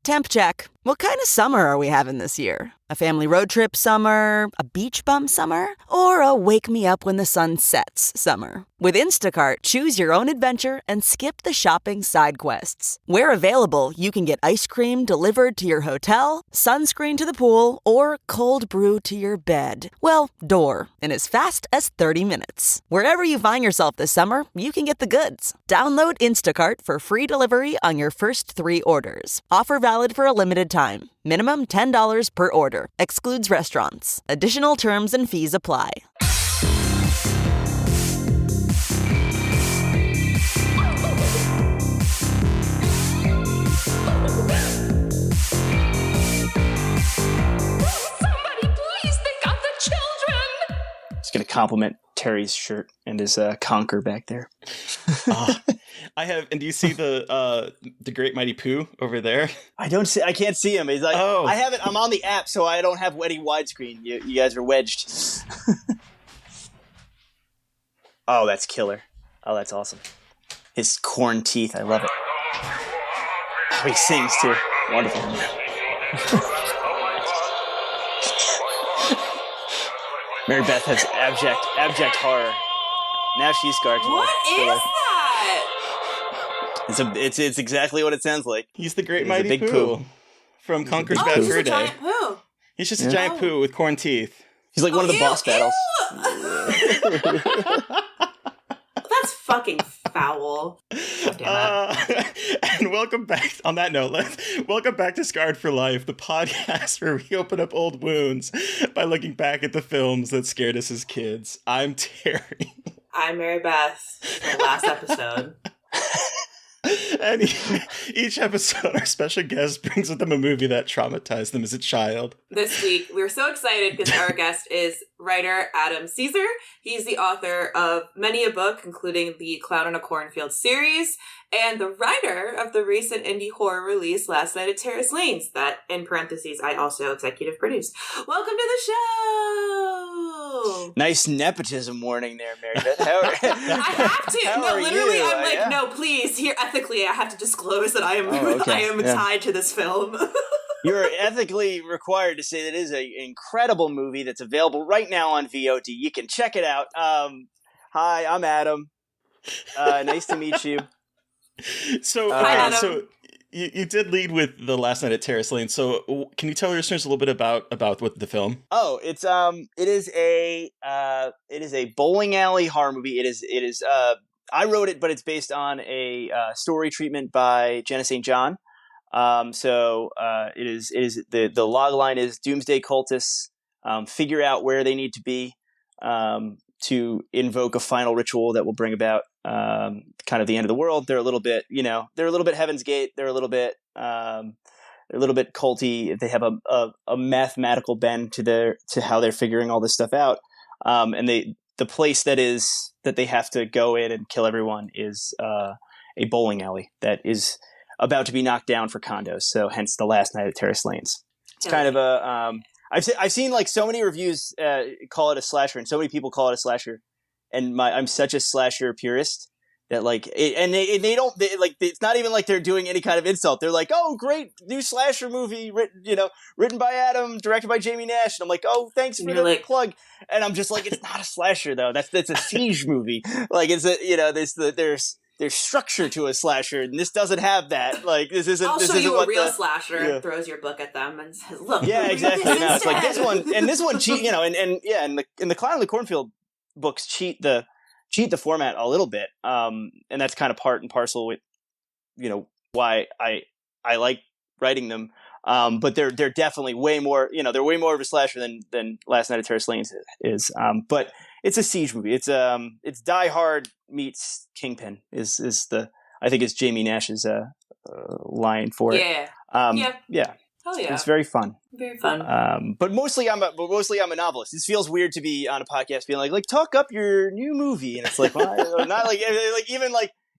Temp check. What kind of summer are we having this year? A family road trip summer? A beach bum summer? Or a wake me up when the sun sets summer? With Instacart, choose your own adventure and skip the shopping side quests. Where available, you can get ice cream delivered to your hotel, sunscreen to the pool, or cold brew to your bed. Well, door, in as fast as 30 minutes. Wherever you find yourself this summer, you can get the goods. Download Instacart for free delivery on your first 3 orders. Offer valid for a limited time. Minimum $10 per order. Excludes restaurants. Additional terms and fees apply. Somebody please think of the children. Just going to compliment Terry's shirt and his conker back there. I have, and do you see the Great Mighty Pooh over there? I can't see him. He's like, oh. I have it. I'm on the app, so I don't have any widescreen. You guys are wedged. Oh, that's killer. Oh, that's awesome. His corn teeth. I love it. Oh, he sings too. Wonderful. Mary Beth has abject horror. Now she's scarred. What is that? It's exactly what it sounds like. He's the Great Mighty Pooh from Conker's Bad Fur Day. Giant poo. He's just a giant poo with corn teeth. He's like one of the boss battles. That's fucking foul. Damn it. And welcome back. On that note, welcome back to Scarred for Life, the podcast where we open up old wounds by looking back at the films that scared us as kids. I'm Terry. I'm Mary Beth. The last episode. And each episode, our special guest brings with them a movie that traumatized them as a child. This week, we're so excited because our guest is writer Adam Cesare. He's the author of many a book, including the Clown in a Cornfield series, and the writer of the recent indie horror release Last Night at Terrace Lanes, that, in parentheses, I also executive produced. Welcome to the show! Nice nepotism warning there, Mary Beth. I have to. No, please. Here, ethically, I have to disclose that I am tied to this film. You're ethically required to say that it is an incredible movie that's available right now on VOD. You can check it out. Hi, I'm Adam. Nice to meet you. So, Hi, Adam. So you did lead with the Last Night at Terrace Lanes. So, can you tell our listeners a little bit about what the film? Oh, it is a bowling alley horror movie. It is. I wrote it, but it's based on a story treatment by Jenna St. John. It is the log line is doomsday cultists figure out where they need to be to invoke a final ritual that will bring about kind of the end of the world. They're a little bit, Heaven's Gate. They're a little bit culty. They have a mathematical bend to how they're figuring all this stuff out. And the place that they have to go in and kill everyone is a bowling alley that is about to be knocked down for condos. So hence the Last Night at Terrace Lanes. It's kind of a I've seen like so many reviews call it a slasher, and so many people call it a slasher. And I'm such a slasher purist that it's not even like they're doing any kind of insult. They're like, oh, great new slasher movie written by Adam, directed by Jamie Nash. And I'm like, oh, thanks for the plug. And I'm just like, it's not a slasher though. That's a siege movie. Like there's structure to a slasher, and this doesn't have that. Like this isn't. I'll this show isn't you what a real the, slasher yeah. and throws your book at them and says, "Look." Yeah, exactly. No, it's like this one cheat. And the Clown in the Cornfield books cheat the format a little bit. And that's kind of part and parcel with why I like writing them. But they're definitely way more. They're way more of a slasher than Last Night at Terrace Lanes is. But it's a siege movie. It's Die Hard meets Kingpin I think it's Jamie Nash's line for it. Yeah. Oh yeah. It's very fun. Very fun. But mostly I'm a novelist. This feels weird to be on a podcast being like talk up your new movie, and it's like well, not like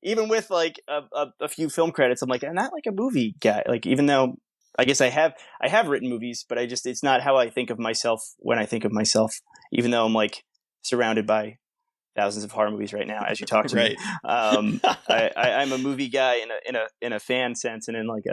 even with like a few film credits, I'm like I'm not like a movie guy. Like even though I guess I have written movies, but it's not how I think of myself when I think of myself. Even though I'm like surrounded by thousands of horror movies right now as you talk to me. I'm a movie guy in a fan sense, and in like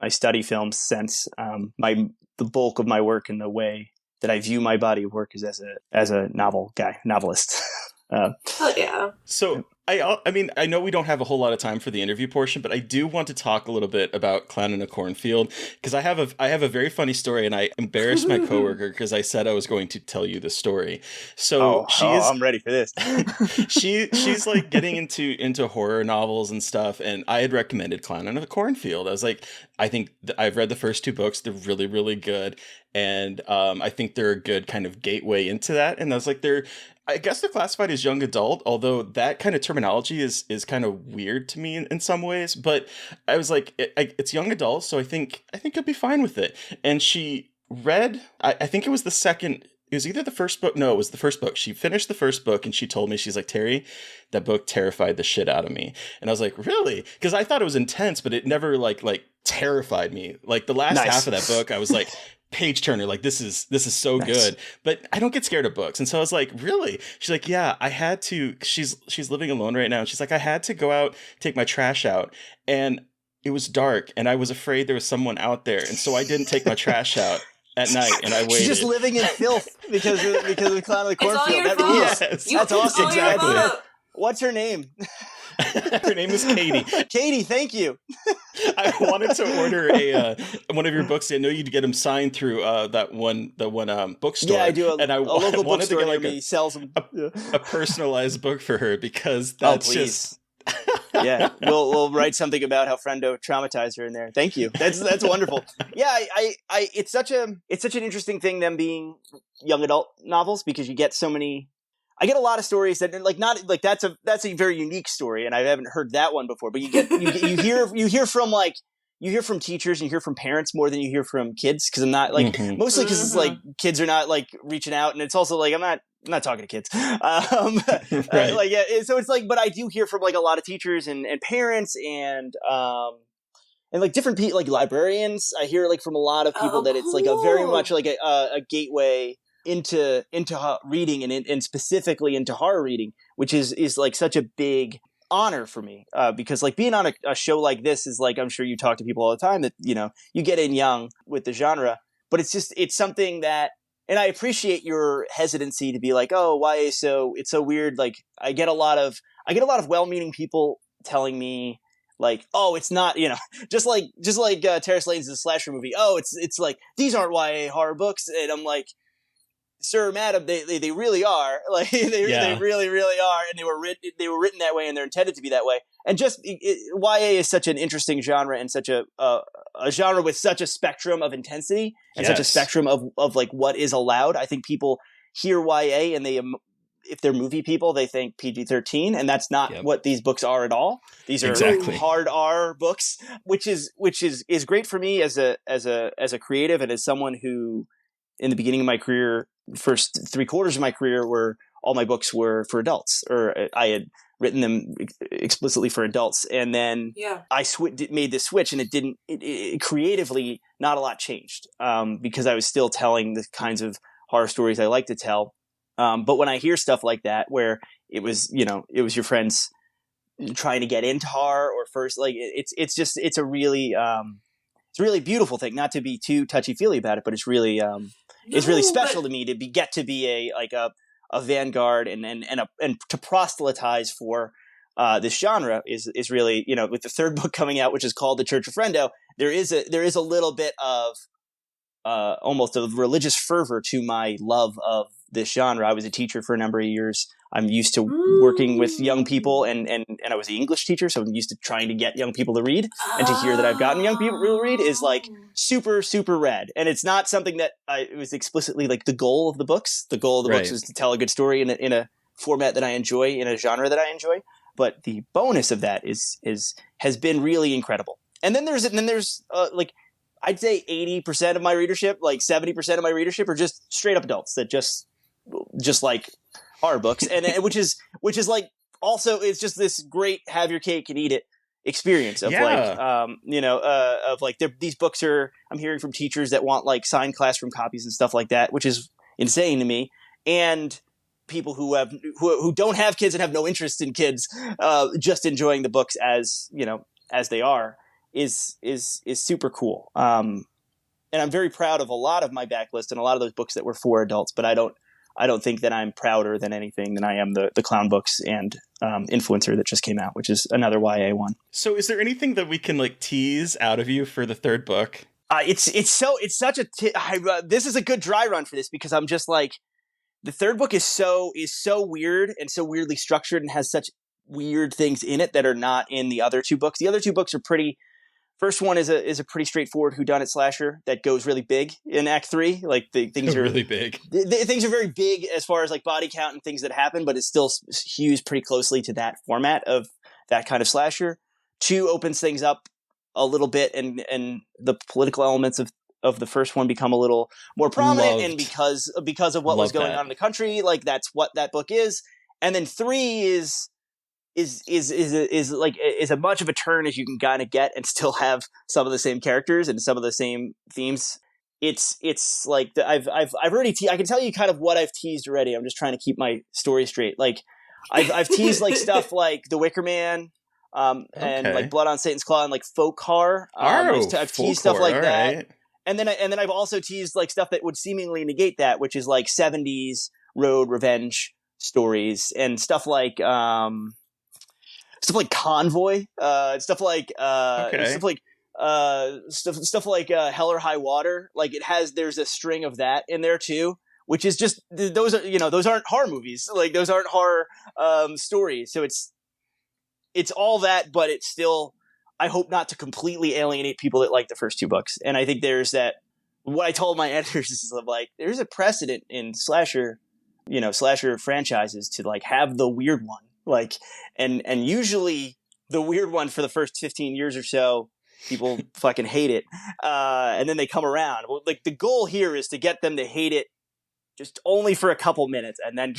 study film since the bulk of my work and the way that I view my body of work is as a novelist. Hell yeah. So I mean, I know we don't have a whole lot of time for the interview portion, but I do want to talk a little bit about Clown in a Cornfield, because I have a very funny story, and I embarrassed my coworker because I said I was going to tell you the story. So I'm ready for this. she's like getting into horror novels and stuff, and I had recommended Clown in a Cornfield. I was like, I think I've read the first 2 books; they're really, really good, and I think they're a good kind of gateway into that. And I was like, I guess they're classified as young adult, although that kind of terminology is kind of weird to me in some ways. But I was like, it's young adult, so I think I'll be fine with it. And she read, I think it was the second. It was either the first book. No, it was the first book. She finished the first book and she told me, she's like, Terry, that book terrified the shit out of me. And I was like, really? Because I thought it was intense, but it never like terrified me. Like the last half of that book, I was like, page turner, like this is so good. But I don't get scared of books. And so I was like, really? She's like, yeah, I had to. She's living alone right now. And she's like, I had to go out, take my trash out. And it was dark and I was afraid there was someone out there. And so I didn't take my trash out at night, and I waited. She's just living in filth because of the Clown of the Cornfield. It's all your That fault. rules. Yes. That's awesome. It's all your fault. What's her name? Her name is Katie. Katie, thank you. I wanted to order one of your books. I know you'd get them signed through the one bookstore. Yeah, I do. And I local wanted to bookstore get near like me sells them. a personalized book for her, because that's please. just. Yeah, we'll write something about how Frendo traumatized her in there. Thank you. That's wonderful. Yeah, I it's such an interesting thing, them being young adult novels, because you get so many. I get a lot of stories that like not like that's a very unique story, and I haven't heard that one before. But you hear from teachers and you hear from parents more than you hear from kids, because I'm not like mostly because it's like kids are not like reaching out, and it's also like I'm not talking to kids. Right. Like yeah, so it's like, but I do hear from like a lot of teachers and parents and like different people, like librarians. I hear like from a lot of people that it's like a very much like a gateway into reading and specifically into horror reading, which is like such a big honor for me, because like being on a show like this is like, I'm sure you talk to people all the time that, you know, you get in young with the genre, but it's something that, and I appreciate your hesitancy to be like, oh, why it's so weird. Like I get a lot of well-meaning people telling me like, oh, it's not, you know, just like Terrace Lanes is a slasher movie. Oh, it's like, these aren't YA horror books. And I'm like, sir, madam, they really are. Like they really, really are. And they were written that way, and they're intended to be that way. And just YA is such an interesting genre, and such a genre with such a spectrum of intensity and such a spectrum of like what is allowed. I think people hear YA and if they're movie people, they think PG-13, and that's not what these books are at all. These are hard R books, which is great for me as a creative, and as someone who, in the beginning of my career, first 3/4 of my career, were all my books were for adults, or I had written them explicitly for adults. And then I made this switch, and it creatively, not a lot changed, because I was still telling the kinds of horror stories I like to tell. But when I hear stuff like that, where it was your friends trying to get into horror, or first, like it's a really beautiful thing. Not to be too touchy-feely about it, but it's really special to me to get to be a vanguard and to proselytize for this genre is really, you know, with the third book coming out, which is called The Church of Frendo, there is a little bit of almost a religious fervor to my love of this genre. I was a teacher for a number of years. I'm used to working with young people, and I was an English teacher, so I'm used to trying to get young people to read, and to hear that I've gotten young people to read is like super, super rad. And it's not something that it was explicitly like the goal of the books. The goal of the books is to tell a good story in a format that I enjoy, in a genre that I enjoy. But the bonus of that has been really incredible. And then there's like, I'd say 80% of my readership, like 70% of my readership, are just straight up adults that just like horror books, and which is like, also it's just this great have your cake and eat it experience of these books are, I'm hearing from teachers that want like signed classroom copies and stuff like that, which is insane to me, and people who don't have kids and have no interest in kids, just enjoying the books as, you know, as they are. is super cool. And I'm very proud of a lot of my backlist and a lot of those books that were for adults, but I don't think that I'm prouder than anything than I am the Clown books and Influencer that just came out, which is another YA one. So is there anything that we can like tease out of you for the third book? This is a good dry run for this because I'm just like, the third book is so weird and so weirdly structured and has such weird things in it that are not in the other two books. The other two books are pretty. First one is a pretty straightforward whodunit slasher that goes really big in Act 3. Like things are really big. Things are very big as far as like body count and things that happen, but it still hews pretty closely to that format of that kind of slasher. 2 opens things up a little bit, and the political elements of the first one become a little more prominent, and because of what was going on in the country, like that's what that book is. And then 3 is a much of a turn as you can kind of get and still have some of the same characters and some of the same themes. It's like I've already I can tell you kind of what I've teased already. I'm just trying to keep my story straight. Like I've teased like stuff like The Wicker Man, and like Blood on Satan's Claw and like Folk Horror. I've teased stuff like that. Right. And then I've also teased like stuff that would seemingly negate that, which is like 70s road revenge stories and stuff like Convoy, stuff like Hell or High Water. Like there's a string of that in there too, which is just those aren't horror movies. Like those aren't horror stories. So it's all that, but it's still, I hope not to completely alienate people that like the first 2 books. And I think there's that. What I told my editors is like there's a precedent in slasher franchises to like have the weird one. Like, and usually the weird one for the first 15 years or so, people fucking hate it. And then they come around. Well, like the goal here is to get them to hate it just only for a couple minutes and then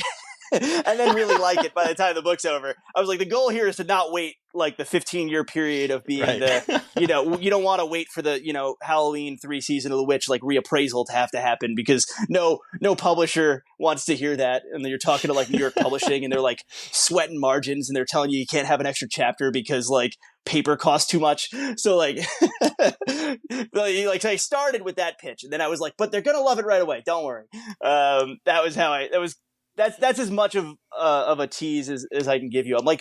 and then really like it by the time the book's over. I was like, the goal here is to not wait like the 15-year period of being you don't want to wait for the, Halloween 3 Season of the Witch, like reappraisal to happen, because no publisher wants to hear that. And then you're talking to like New York Publishing and they're like sweating margins and they're telling you can't have an extra chapter because like paper costs too much. So like, I started with that pitch and then I was like, but they're going to love it right away. Don't worry. That's as much of a tease as I can give you. I'm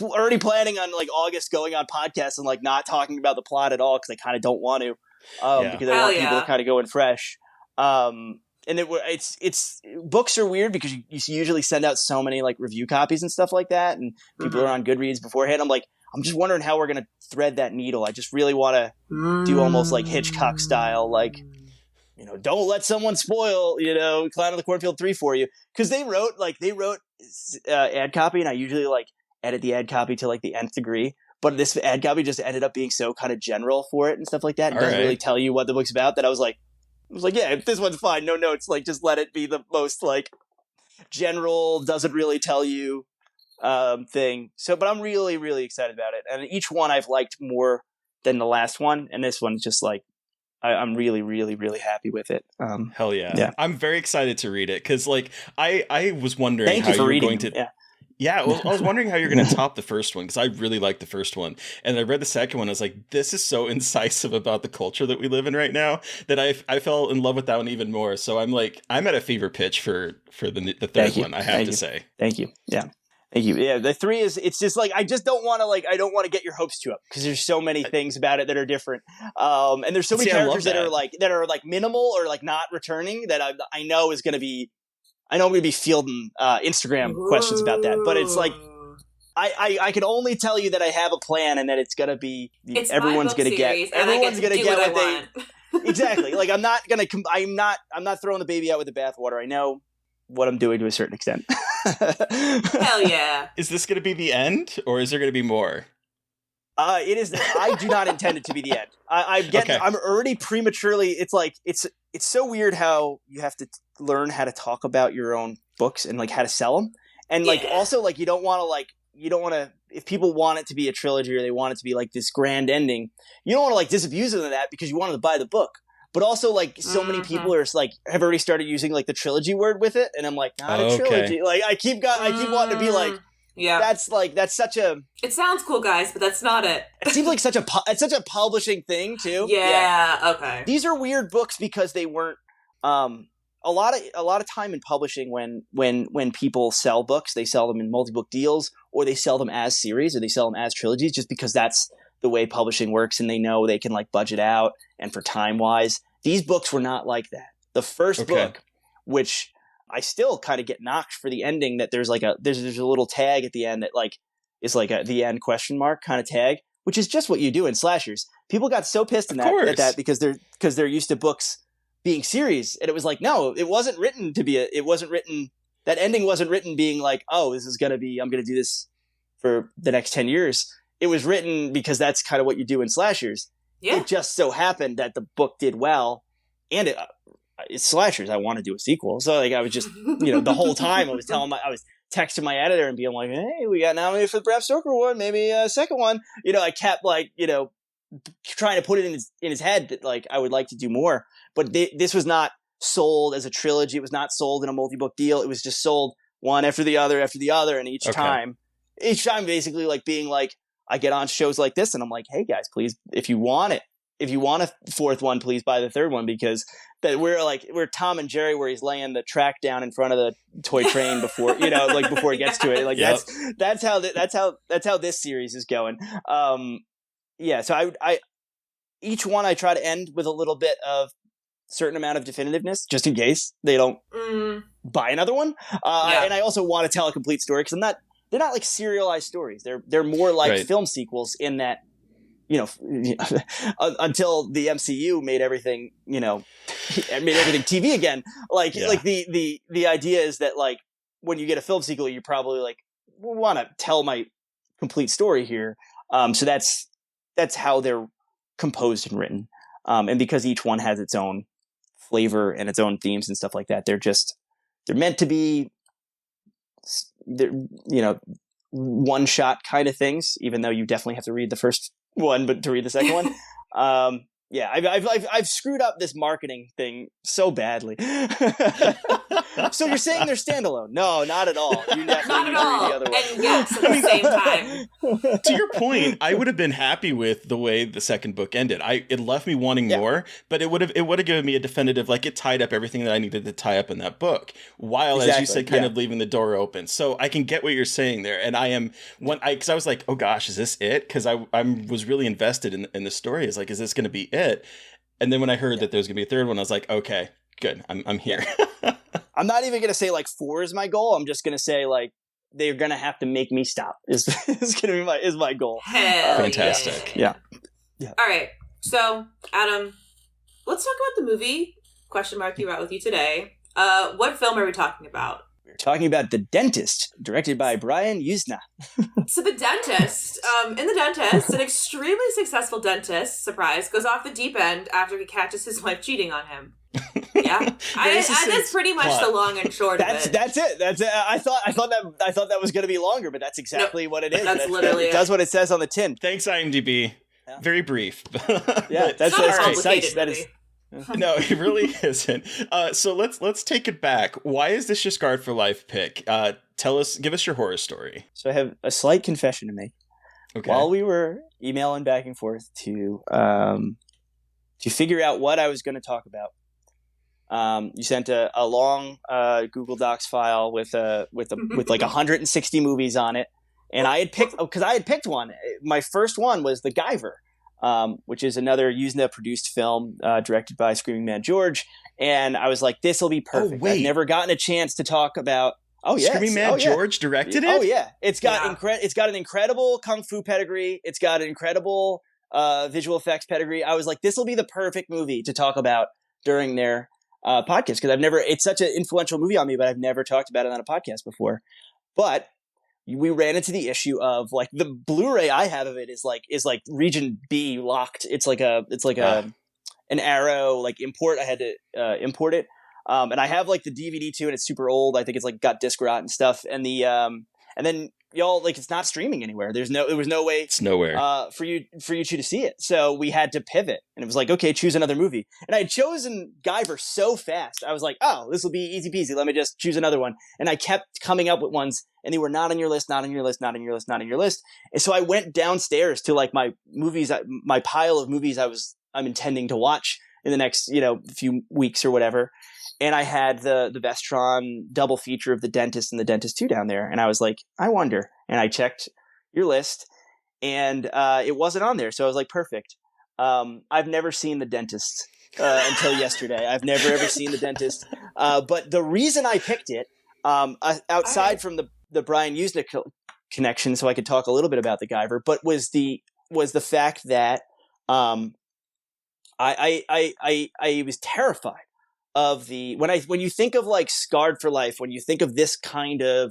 already planning on like August going on podcasts and like not talking about the plot at all because I kind of don't want to, because I want people to kind of go in fresh. And it's books are weird because you usually send out so many like review copies and stuff like that, and people are on Goodreads beforehand. I'm just wondering how we're gonna thread that needle. I just really want to do almost like Hitchcock style, like. Don't let someone spoil, Clown of the Cornfield 3 for you. Because they wrote ad copy, and I usually like edit the ad copy to like the nth degree. But this ad copy just ended up being so kind of general for it and stuff like that. It doesn't really tell you what the book's about. That I was like, yeah, this one's fine. No notes. Like, just let it be the most like general, doesn't really tell you thing. So, but I'm really, really excited about it. And each one I've liked more than the last one. And this one's just like, I'm really, really, really happy with it. Hell yeah. I'm very excited to read it because, like, I was wondering Thank how you for you were reading going to. them. Yeah, well, I was wondering how you're going to top the first one because I really liked the first one, and I read the second one. I was like, this is so incisive about the culture that we live in right now that I fell in love with that one even more. So I'm at a fever pitch for the third one. I have to say, thank you. Yeah. Thank you. Yeah, the 3 is, it's just like, I just don't want to I don't want to get your hopes too up because there's so many things about it that are different. And there's so many characters that are like minimal or like not returning that I know is going to be, I'm going to be fielding Instagram questions about that. But it's like, I can only tell you that I have a plan and that it's going to be, everyone's going to get what they, exactly. Like I'm not throwing the baby out with the bathwater. I know what I'm doing to a certain extent. Hell yeah. Is this going to be the end or is there going to be more? It is. I do not intend it to be the end. I'm already prematurely. It's like, it's so weird how you have to learn how to talk about your own books and like how to sell them. And like, also like, you don't want to, if people want it to be a trilogy or they want it to be like this grand ending, you don't want to like disabuse them of that because you want them to buy the book. But also, like, so many people are like have already started using like the trilogy word with it, and I'm like, not a trilogy. Like, I keep wanting to be like, Yeah. That's such a... It sounds cool, guys, but that's not it. It seems like it's such a publishing thing, too. Yeah, okay. These are weird books because they weren't... A lot of time in publishing when people sell books, they sell them in multi-book deals, or they sell them as series, or they sell them as trilogies, just because that's the way publishing works, and they know they can like budget out and for time wise. These books were not like that. The first book, which I still kind of get knocked for the ending, that there's like there's a little tag at the end that like is like a the end question mark kind of tag, which is just what you do in slashers. People got so pissed at that because they're used to books being series, and it was like, no, it wasn't written to be that ending wasn't written being like, oh, I'm gonna do this for the next 10 years. It was written because that's kind of what you do in slashers. Yeah. It just so happened that the book did well, and it's slashers. I want to do a sequel, so like I was just, the whole time I was texting my editor and being like, hey, we got nominated for the Bram Stoker one, maybe a second one. I kept like, trying to put it in his head that like I would like to do more. But this was not sold as a trilogy. It was not sold in a multi-book deal. It was just sold one after the other, and each time basically like being like, I get on shows like this and I'm like, hey guys, please, if you want a fourth one, please buy the third one, because that we're Tom and Jerry, where he's laying the track down in front of the toy train before, before he gets to it. Like that's how this series is going. So I each one I try to end with a little bit of certain amount of definitiveness, just in case they don't buy another one. And I also want to tell a complete story, because they're not like serialized stories. They're more like film sequels in that, until the MCU made everything, made everything TV again. Like the idea is that like when you get a film sequel, you probably like want to tell my complete story here. So that's how they're composed and written. And because each one has its own flavor and its own themes and stuff like that, they're meant to be, one shot kind of things, even though you definitely have to read the first one, but to read the second one. I've screwed up this marketing thing so badly. So you're saying they're standalone? No, not at all. You definitely not at all. The other one. And yes, at the same time. To your point, I would have been happy with the way the second book ended. It left me wanting more, but it would have given me a definitive, like it tied up everything that I needed to tie up in that book, while as you said, kind of leaving the door open. So I can get what you're saying there, and because I was like, oh gosh, is this it? Because I was really invested in the story. Is like, is this going to be it? And then when I heard that there's going to be a third one, I was like, okay, good, I'm here. I'm not even going to say like 4 is my goal. I'm just going to say like they're going to have to make me stop is going to be my goal. Fantastic. Yeah. All right. So Adam, let's talk about the movie you brought with you today. What film are we talking about? We're talking about The Dentist, directed by Brian Yuzna. So The Dentist, an extremely successful dentist, surprise, goes off the deep end after he catches his wife cheating on him. Yeah, that's pretty much the long and short of it. That's it. I thought that was going to be longer, but that's exactly what it is. That's literally it. That's what it says on the tin. Thanks, IMDb. Yeah. Very brief. Yeah, that's concise. That is. No, it really isn't. So let's take it back. Why is this your Scarred for Life pick? Give us your horror story. So I have a slight confession to make. Okay. While we were emailing back and forth to figure out what I was going to talk about, you sent a long Google Docs file with like 160 movies on it, and I had picked one. My first one was The Guyver. Which is another Yuzna produced film directed by Screaming Mad George, and I was like, "This will be perfect." Oh, wait. I've never gotten a chance to talk about. Oh yeah, Screaming Mad George directed it. Oh yeah, it's got it's got an incredible kung fu pedigree. It's got an incredible visual effects pedigree. I was like, "This will be the perfect movie to talk about during their podcast," because it's such an influential movie on me, but I've never talked about it on a podcast before. But we ran into the issue of like the Blu-ray I have of it is like region B locked. It's like an Arrow like import. I had to import it, and I have like the DVD too, and it's super old. I think it's like got disc rot and stuff. And and then y'all, like, it's not streaming anywhere. There was no way It's nowhere. for you to see it. So we had to pivot, and it was like, okay, choose another movie. And I had chosen Guyver so fast. I was like, oh, this will be easy peasy. Let me just choose another one. And I kept coming up with ones, and they were not on your list, not on your list, not on your list, not on your list. And so I went downstairs to like my pile of movies I'm intending to watch in the next, few weeks or whatever. And I had the Vestron double feature of The Dentist and The Dentist 2 down there. And I was like, I wonder. And I checked your list, and it wasn't on there. So I was like, perfect. I've never seen The Dentist until yesterday. I've never, ever seen The Dentist. But the reason I picked it, outside from the Brian Usnick connection, so I could talk a little bit about the Guyver, but was the fact that I was terrified of when you think of like Scarred for Life, when you think of this kind of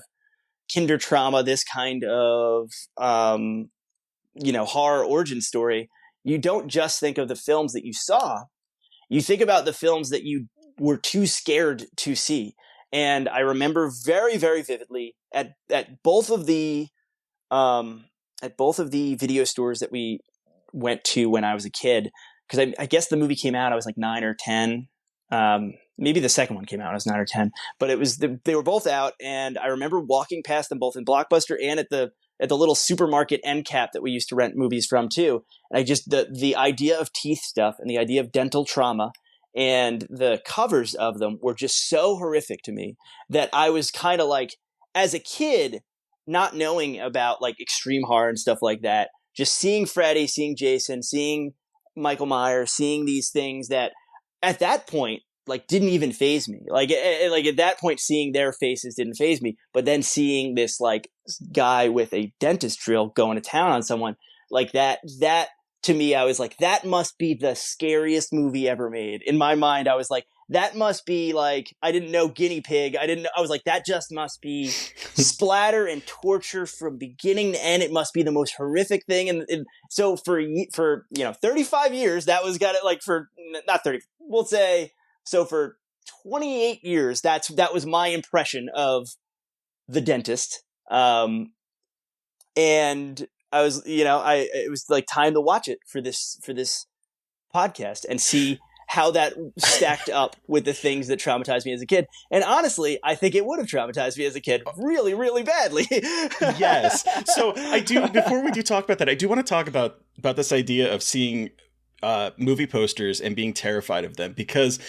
kinder trauma, this kind of horror origin story, you don't just think of the films that you saw. You think about the films that you were too scared to see. And I remember very, very vividly at both of the video stores that we went to when I was a kid, because I guess the movie came out, I was like 9 or 10. Maybe the second one came out, I was 9 or 10, but it was they were both out, and I remember walking past them both in Blockbuster and at the little supermarket end cap that we used to rent movies from too. And I just the idea of teeth stuff and the idea of dental trauma and the covers of them were just so horrific to me that I was kind of like, as a kid, not knowing about like extreme horror and stuff like that, just seeing Freddy, seeing Jason, seeing Michael Myers, seeing these things that at that point, like, didn't even faze me. Like at that point, seeing their faces didn't faze me. But then seeing this like guy with a dentist drill going to town on someone like that to me, I was like, that must be the scariest movie ever made. In my mind, I was like, that must be like, I didn't know guinea pig. I was like, that just must be splatter and torture from beginning to end. It must be the most horrific thing. And so for 35 years, that was got it, like, for not 30, we'll say, so for 28 years, that was my impression of The Dentist. And I was, it was like time to watch it for this podcast and see how that stacked up with the things that traumatized me as a kid. And honestly, I think it would have traumatized me as a kid really, really badly. Yes. So before we do talk about that, I do want to talk about this idea of seeing movie posters and being terrified of them, because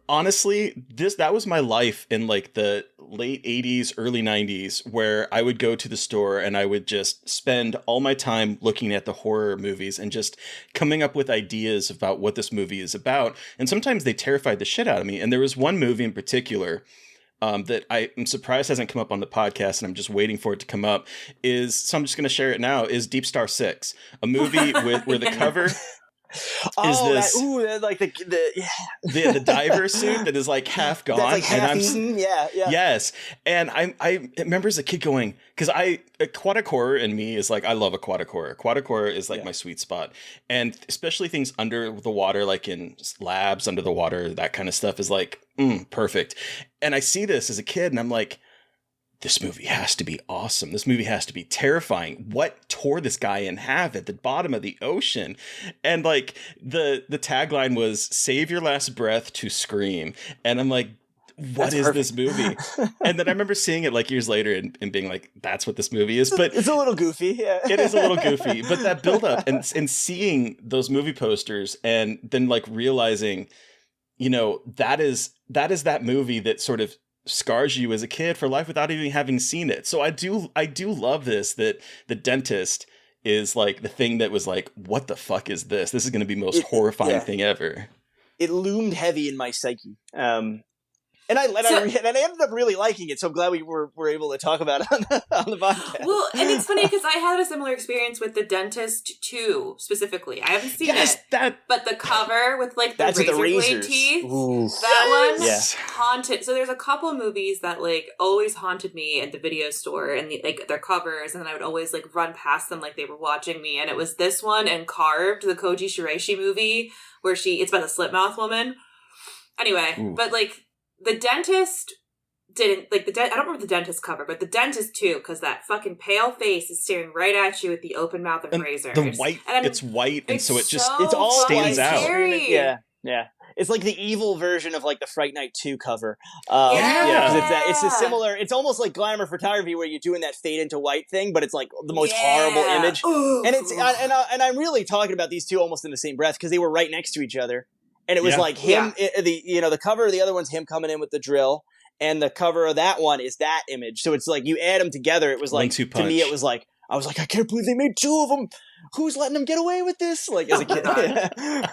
honestly, that was my life in like the late 80s, early 90s, where I would go to the store and I would just spend all my time looking at the horror movies and just coming up with ideas about what this movie is about. And sometimes they terrified the shit out of me. And there was one movie in particular that I'm surprised hasn't come up on the podcast, and I'm just waiting for it to come up, so I'm just going to share it now, is Deep Star 6, a movie where the cover is this like the diver suit that is like half gone, that's like half and eaten. Yeah. Yes. And I remember as a kid going, because aquatic horror in me is like, I love aquatic horror. Aquatic horror is like my sweet spot, and especially things under the water, like in labs under the water, that kind of stuff is like perfect. And I see this as a kid, and I'm like, this movie has to be awesome. This movie has to be terrifying. What tore this guy in half at the bottom of the ocean? And like the tagline was, "Save your last breath to scream." And I'm like, what is this movie? And then I remember seeing it like years later and being like, that's what this movie is. But it's a little goofy. Yeah. It is a little goofy. But that build up and seeing those movie posters and then like realizing, that is that movie that sort of scars you as a kid for life without even having seen it. So I do love this, that The Dentist is like the thing that was like, what the fuck is this? This is going to be the most horrifying thing ever. It loomed heavy in my psyche. And I ended up really liking it, so I'm glad we were able to talk about it on the podcast. Well, and it's funny because I had a similar experience with The Dentist 2, specifically. I haven't seen it, but the cover with like the razor blade teeth, that one haunted. So there's a couple movies that like always haunted me at the video store, and like their covers, and then I would always like run past them like they were watching me. And it was this one and Carved, the Koji Shiraishi movie, where it's about the slip mouth woman. Anyway, but like The Dentist didn't like I don't remember the dentist cover, but the dentist too, because that fucking pale face is staring right at you with the open mouth of razors. The white, it's white, and so it just it's all stands out. Scary. Yeah. It's like the evil version of like the Fright Night 2 cover. Yeah. It's a similar. It's almost like glamour photography where you're doing that fade into white thing, but it's like the most horrible image. Ooh. And it's and I'm really talking about these two almost in the same breath because they were right next to each other, and it was like him. The cover of the other one's him coming in with the drill, and the cover of that one is that image. So it's like you add them together. It was like to me, it was like I was like, I can't believe they made two of them. Who's letting them get away with this? Like as a kid. Well,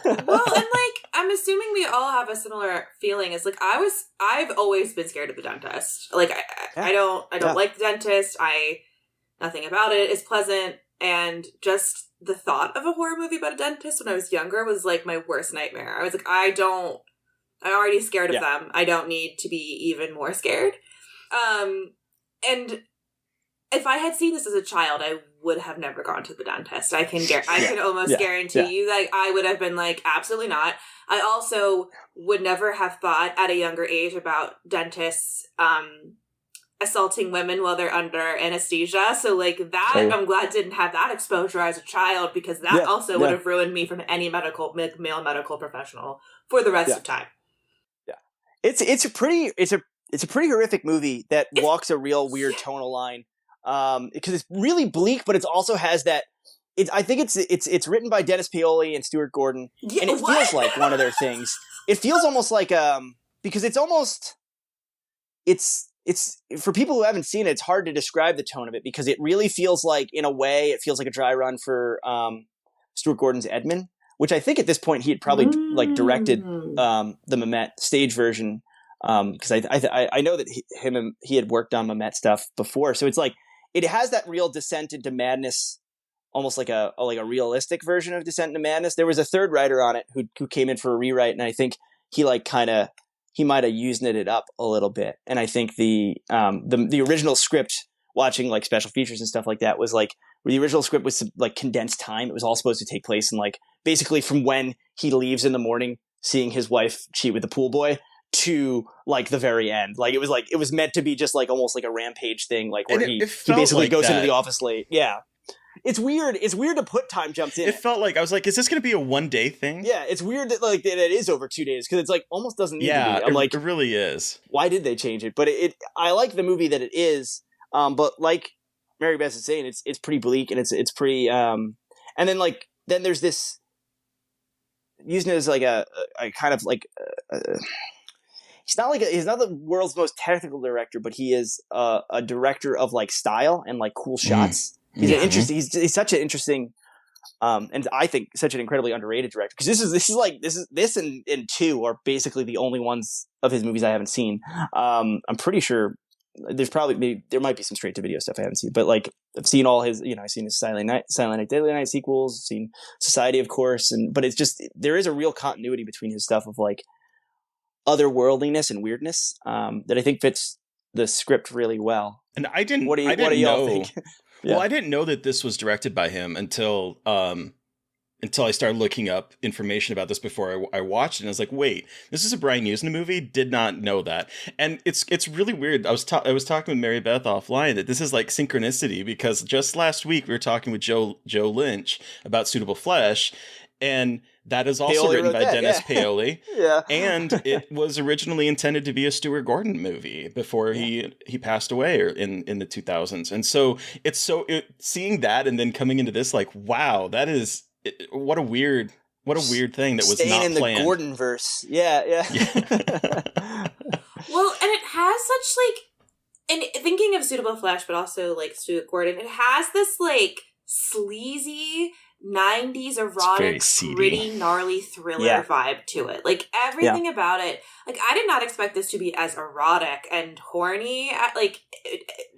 and like I'm assuming we all have a similar feeling. It's like I've always been scared of the dentist. Like I don't like the dentist. Nothing about it is pleasant, and just the thought of a horror movie about a dentist when I was younger was like my worst nightmare. I was like, I'm already scared of them. I don't need to be even more scared. And if I had seen this as a child, I would have never gone to the dentist. I can almost guarantee you that I would have been like, absolutely not. I also would never have thought at a younger age about dentists assaulting women while they're under anesthesia. So like that, I'm glad I didn't have that exposure as a child, because that also would have ruined me from any male medical professional for the rest of time. Yeah, it's a pretty horrific movie that walks a real weird tonal line. Because it's really bleak, but it also has that. I think it's written by Dennis Paoli and Stuart Gordon, and it feels like one of their things. It feels almost like because it's for people who haven't seen it, it's hard to describe the tone of it because it really feels like, in a way, it feels like a dry run for Stuart Gordon's Edmund, which I think at this point he had probably like directed the Mamet stage version, because I know that he had worked on Mamet stuff before, so it's like. It has that real descent into madness, almost like a realistic version of Descent into Madness. There was a third writer on it who came in for a rewrite, and I think he might have used it up a little bit. And I think the original script, watching like special features and stuff like that, was like the original script was like condensed time. It was all supposed to take place in like basically from when he leaves in the morning, seeing his wife cheat with the pool boy, to like the very end. Like it was meant to be just like almost like a rampage thing, like where he basically like goes into the office late. Yeah. It's weird to put time jumps in. It felt like I was like, is this going to be a one-day thing? Yeah, it's weird that like that it is over 2 days, because it's like almost doesn't need to be. I'm like, it really is. Why did they change it? But I like the movie that it is. But like Mary Beth is saying, it's pretty bleak, and it's pretty and then there's this using it as like a kind of like he's not the world's most technical director, but he is a director of like style and like cool shots. He's such an interesting, and I think such an incredibly underrated director, because this and two are basically the only ones of his movies I haven't seen. I'm pretty sure there might be some straight to video stuff I haven't seen, but like I've seen all his, I've seen his Silent Night, Deadly Night sequels, seen Society, of course, but it's just there is a real continuity between his stuff of like otherworldliness and weirdness that I think fits the script really well. And I didn't. What do y'all think? Well, I didn't know that this was directed by him until I started looking up information about this before I watched it. And I was like, wait, this is a Brian Usna movie? Did not know that. And it's really weird. I was talking with Mary Beth offline that this is like synchronicity, because just last week we were talking with Joe Lynch about Suitable Flesh, and that is also written by Dennis Paoli. Yeah. And it was originally intended to be a Stuart Gordon movie before he passed away in the 2000s. And so seeing that and then coming into this, like, wow, that is what a weird thing that was staying not in planned. The Gordon verse. Yeah. Well, and it has such like, and thinking of Suitable Flesh, but also like Stuart Gordon, it has this like sleazy 90s erotic, gritty, gnarly thriller vibe to it. Like everything about it. Like I did not expect this to be as erotic and horny, like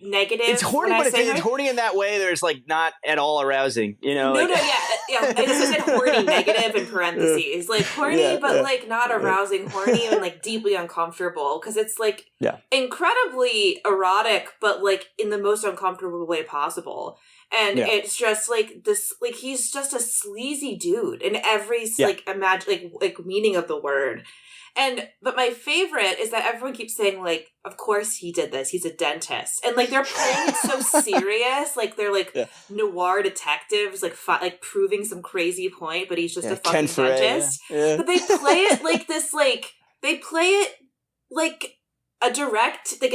negative. It's horny, but it's horny in that way. There's like not at all arousing, No, like, I just said horny, negative in parentheses. Like horny, but like not arousing, horny and like deeply uncomfortable, because it's like incredibly erotic, but like in the most uncomfortable way possible. And Yeah. it's just like this, like he's just a sleazy dude in every like meaning of the word. But my favorite is that everyone keeps saying, like, of course he did this. He's a dentist. And, like, they're playing it so serious. Like, they're, like, noir detectives, like, proving some crazy point, but he's just a fucking dentist. Yeah. But they play it like this, like, a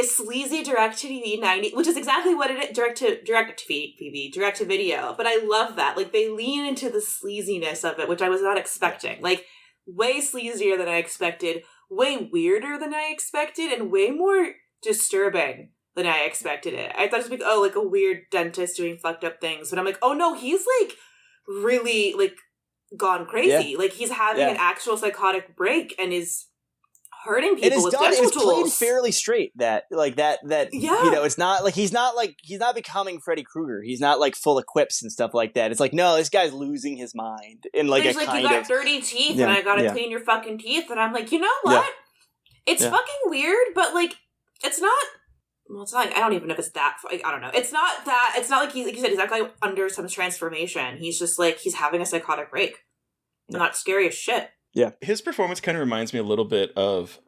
sleazy direct-to-TV 90, which is exactly what it is, direct-to-video. But I love that. Like, they lean into the sleaziness of it, which I was not expecting. Like, way sleazier than I expected, way weirder than I expected, and way more disturbing than I expected it. I thought it was like, like a weird dentist doing fucked up things. But I'm like, oh no, he's like really like gone crazy. Yeah. Like he's having an actual psychotic break and is hurting people with dental tools. It's played fairly straight. That you know, it's not like he's not becoming Freddy Krueger. He's not like full of quips and stuff like that. It's like, no, this guy's losing his mind. And like there's like, you got dirty teeth and I gotta clean your fucking teeth. And I'm like, you know what? It's fucking weird, but like it's not. Well, it's not. I don't even know if it's that. Like, I don't know. It's not that. It's not like like you said, he's not like under some transformation. He's just like he's having a psychotic break. Not scary as shit. Yeah. His performance kind of reminds me a little bit of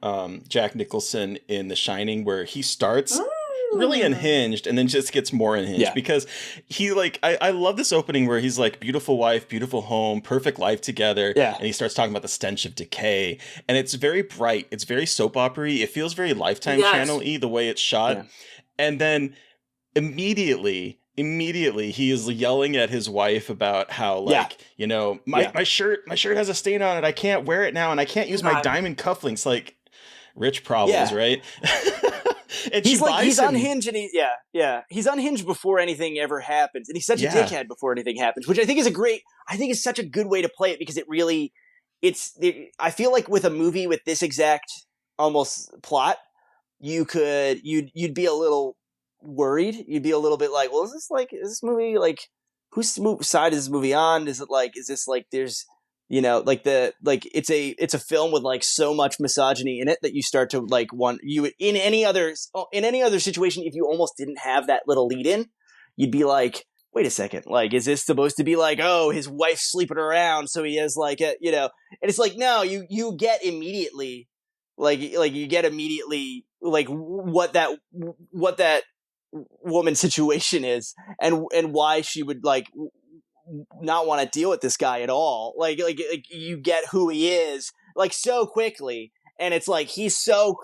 Jack Nicholson in The Shining, where he starts really unhinged and then just gets more unhinged because he like, I love this opening where he's like, beautiful wife, beautiful home, perfect life together. Yeah. And he starts talking about the stench of decay, and it's very bright. It's very soap opera-y. It feels very Lifetime Channel-y, the way it's shot. Yeah. And then immediately he is yelling at his wife about how like, you know, my shirt has a stain on it. I can't wear it now. And I can't use my diamond cufflinks. Like rich problems, right? And he's unhinged and he's unhinged before anything ever happens. And he's such a dickhead before anything happens, which I think is such a good way to play it because I feel like with a movie with this exact almost plot, you'd be a little worried. You'd be a little bit like, well, is this movie like whose side is this movie on? Is this like there's, you know, like it's a film with like so much misogyny in it that you start to like in any other situation, if you almost didn't have that little lead in, you'd be like, wait a second, like is this supposed to be like, oh, his wife's sleeping around so he has like a, you know, and it's like, no, you get immediately like what that woman's situation is and why she would like not want to deal with this guy at all. Like you get who he is like so quickly, and it's like he's so,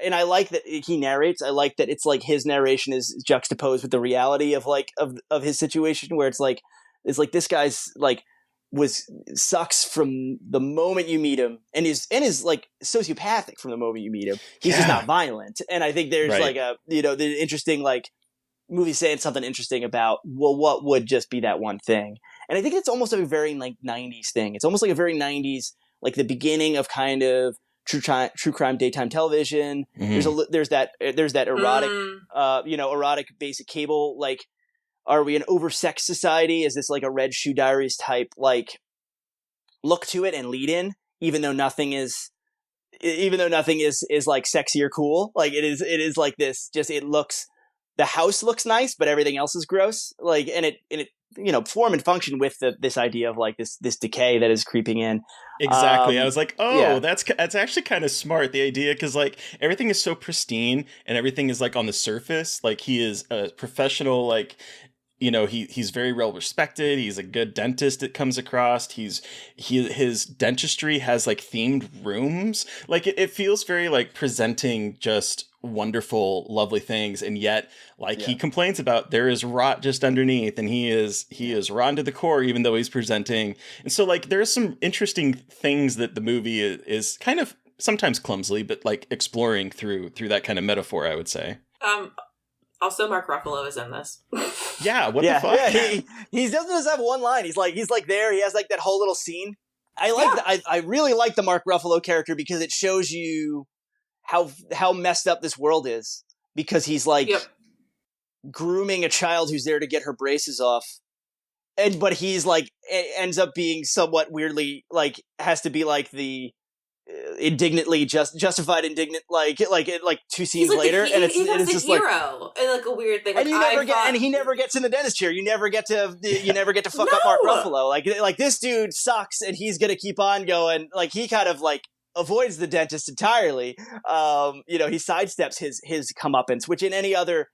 and I like that he narrates. I like that it's like his narration is juxtaposed with the reality of like of his situation, where it's like this guy's like sucks from the moment you meet him, and is like sociopathic from the moment you meet him. He's just not violent. And I think there's like a, you know, the interesting like movie saying something interesting about, well, what would just be that one thing? And I think it's almost a very like 90s thing. It's almost like a very 90s, like the beginning of kind of true crime daytime television. Mm-hmm. There's that erotic, you know, erotic basic cable, like, are we an oversexed society? Is this like a Red Shoe Diaries type like look to it and lead in, even though nothing is like sexy or cool? Like it is like this. Just the house looks nice, but everything else is gross. Like and it you know, form and function with this idea of like this decay that is creeping in. Exactly. I was like, oh, that's actually kind of smart, the idea, because like everything is so pristine and everything is like on the surface. Like he is a professional, like, you know, he's very well respected. He's a good dentist, it comes across. His dentistry has like themed rooms. Like it feels very like presenting just wonderful, lovely things. And yet like he complains about there is rot just underneath, and he is rotten to the core, even though he's presenting. And so like there's some interesting things that the movie is kind of sometimes clumsily, but like exploring through that kind of metaphor, I would say. Also, Mark Ruffalo is in this. Yeah, what the fuck? Yeah, he doesn't just have one line. He's like there. He has like that whole little scene. I really like the Mark Ruffalo character because it shows you how messed up this world is. Because he's like grooming a child who's there to get her braces off, but he's like ends up being somewhat weirdly like has to be like the indignantly justified indignant like 2 scenes like later, and it's just like hero, and like a weird thing. Like, and he never gets in the dentist chair. You never get to fuck up Mark Ruffalo. Like this dude sucks, and he's gonna keep on going. Like he kind of like avoids the dentist entirely. He sidesteps his comeuppance, which in any other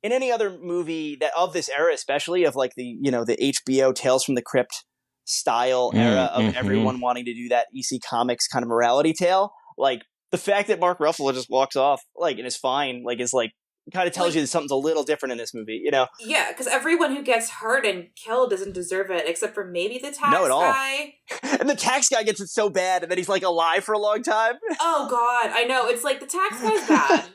movie that of this era, especially of like the HBO Tales from the Crypt style era of everyone wanting to do that EC Comics kind of morality tale, like the fact that Mark Ruffalo just walks off like and is fine, like is like kind of tells you that something's a little different in this movie, Yeah, because everyone who gets hurt and killed doesn't deserve it, except for maybe the tax guy. And the tax guy gets it so bad, and then he's like alive for a long time. Oh God, I know. It's like the tax guy's bad.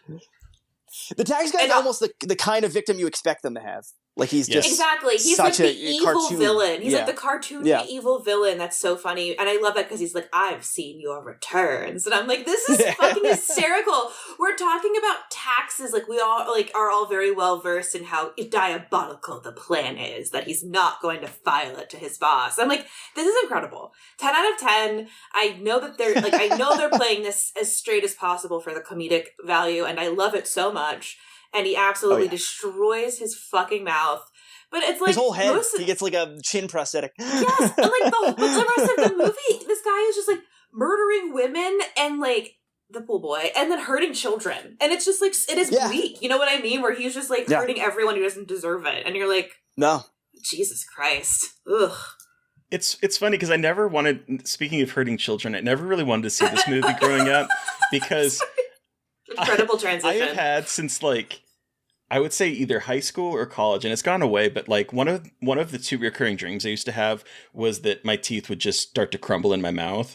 The tax guy's almost the kind of victim you expect them to have. Like he's just exactly. He's such like the evil villain. He's like the cartoony evil villain. That's so funny, and I love that because he's like, "I've seen your returns," and I'm like, "This is fucking hysterical." We're talking about taxes, like we all are all very well versed in how diabolical the plan is. That he's not going to file it to his boss. I'm like, this is incredible. 10 out of 10. I know that they're they're playing this as straight as possible for the comedic value, and I love it so much. And he absolutely destroys his fucking mouth. But it's like his whole head, he gets like a chin prosthetic. Yes, and like the rest of the movie, this guy is just like murdering women and like the pool boy, and then hurting children. And it's just like, it is bleak. You know what I mean? Where he's just like hurting everyone who doesn't deserve it. And you're like, no. Jesus Christ. Ugh. It's funny because I never wanted, speaking of hurting children, I never really wanted to see this movie growing up because incredible transition. I have had since like, I would say either high school or college, and it's gone away, but like one of the 2 recurring dreams I used to have was that my teeth would just start to crumble in my mouth.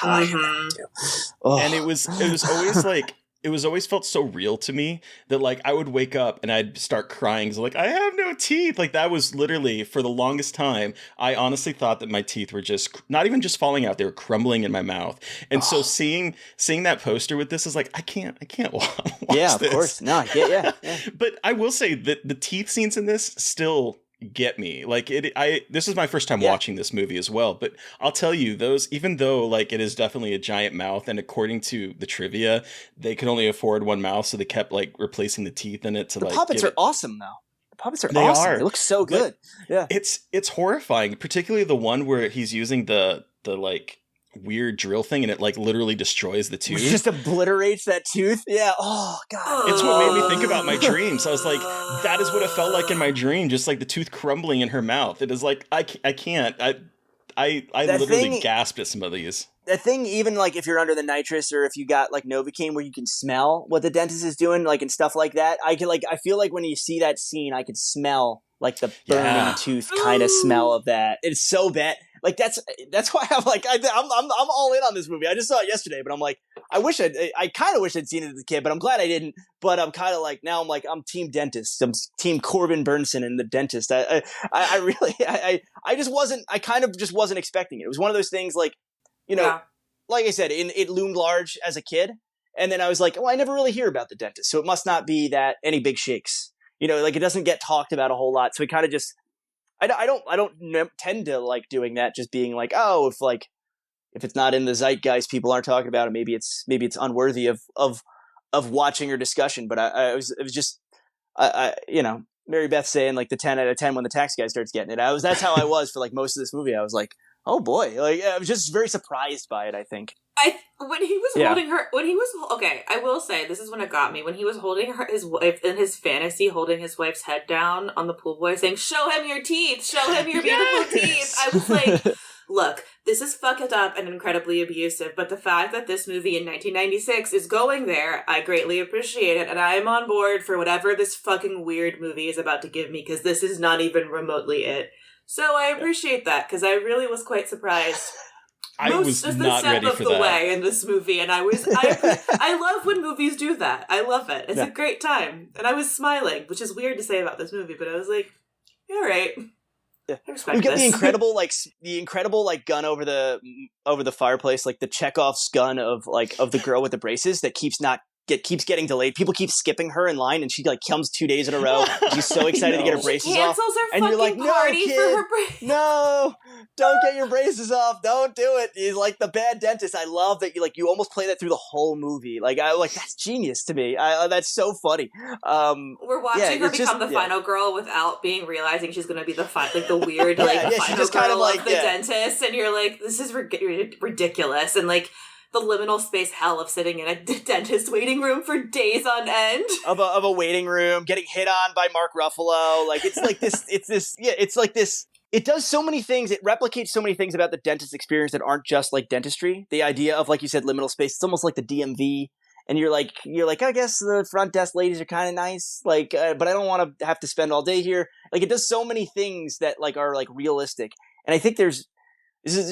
And it was always like, it was always felt so real to me that like I would wake up and I'd start crying. So like, I have no teeth. Like that was literally for the longest time. I honestly thought that my teeth were just not even just falling out. They were crumbling in my mouth. And so seeing that poster with this is like, I can't watch yeah, this. Of course. No, yeah. But I will say that the teeth scenes in this still get me. Like this is my first time watching this movie as well, but I'll tell you, those, even though like it is definitely a giant mouth, and according to the trivia they could only afford one mouth, so they kept like replacing the teeth in it to the puppets are awesome though. The puppets are awesome. They look so good. Yeah, it's horrifying, particularly the one where he's using the like weird drill thing and it like literally destroys the tooth. It just obliterates that tooth. Yeah. Oh God. It's what made me think about my dreams. I was like, that is what it felt like in my dream. Just like the tooth crumbling in her mouth. It is like, I can't. I literally gasped at some of these. That thing, even like if you're under the nitrous or if you got like Novocaine where you can smell what the dentist is doing, like and stuff like that. I feel like when you see that scene, I could smell like the burning tooth kind of smell of that. It's so bad. Like that's why I'm like I'm all in on this movie. I just saw it yesterday, but I'm like I kind of wish I'd seen it as a kid, but I'm glad I didn't. But I'm kind of like now I'm team dentist. I'm team Corbin Burnson and the dentist. I really kind of just wasn't expecting it. It was one of those things like like I said, it loomed large as a kid, and then I was like, well, I never really hear about the dentist, so it must not be that any big shakes. Like it doesn't get talked about a whole lot, so it kind of just. I don't tend to like doing that. Just being like, oh, if it's not in the zeitgeist, people aren't talking about it. Maybe it's unworthy of watching or discussion. But it was just Mary Beth saying like the 10 out of 10 when the tax guy starts getting it. That's how I was for like most of this movie. I was like, oh boy, like I was just very surprised by it. I think. When he was holding her, I will say this is when it got me. When he was holding his wife in his fantasy, holding his wife's head down on the pool boy, saying, "Show him your teeth, show him your beautiful teeth." I was like, look, this is fucked up and incredibly abusive, but the fact that this movie in 1996 is going there, I greatly appreciate it, and I am on board for whatever this fucking weird movie is about to give me, because this is not even remotely it. So I appreciate that, because I really was quite surprised. I was not ready for that. The way in this movie, and I love when movies do that. I love it. It's a great time, and I was smiling, which is weird to say about this movie, but I was like, all right. Yeah. We get the incredible gun over the fireplace, like the Chekhov's gun of the girl with the braces that keeps not keeps getting delayed. People keep skipping her in line, and she like comes 2 days in a row. She's so excited to get her braces off. Cancels her And you're like, fucking no, party kid, for her braces. no, don't get your braces off. Don't do it. He's like the bad dentist. I love that you almost play that through the whole movie. Like that's genius to me. That's so funny. We're watching her become the final girl without realizing she's going to be the weird final girl of the dentist, and you're like, this is ridiculous, and like the liminal space hell of sitting in a dentist waiting room for days on end. Of a waiting room, getting hit on by Mark Ruffalo. Like, it's like this, it's like this. It does so many things. It replicates so many things about the dentist experience that aren't just like dentistry. The idea of, like you said, liminal space. It's almost like the DMV. And you're like, I guess the front desk ladies are kind of nice. Like, but I don't want to have to spend all day here. Like, it does so many things that like are like realistic. And I think there's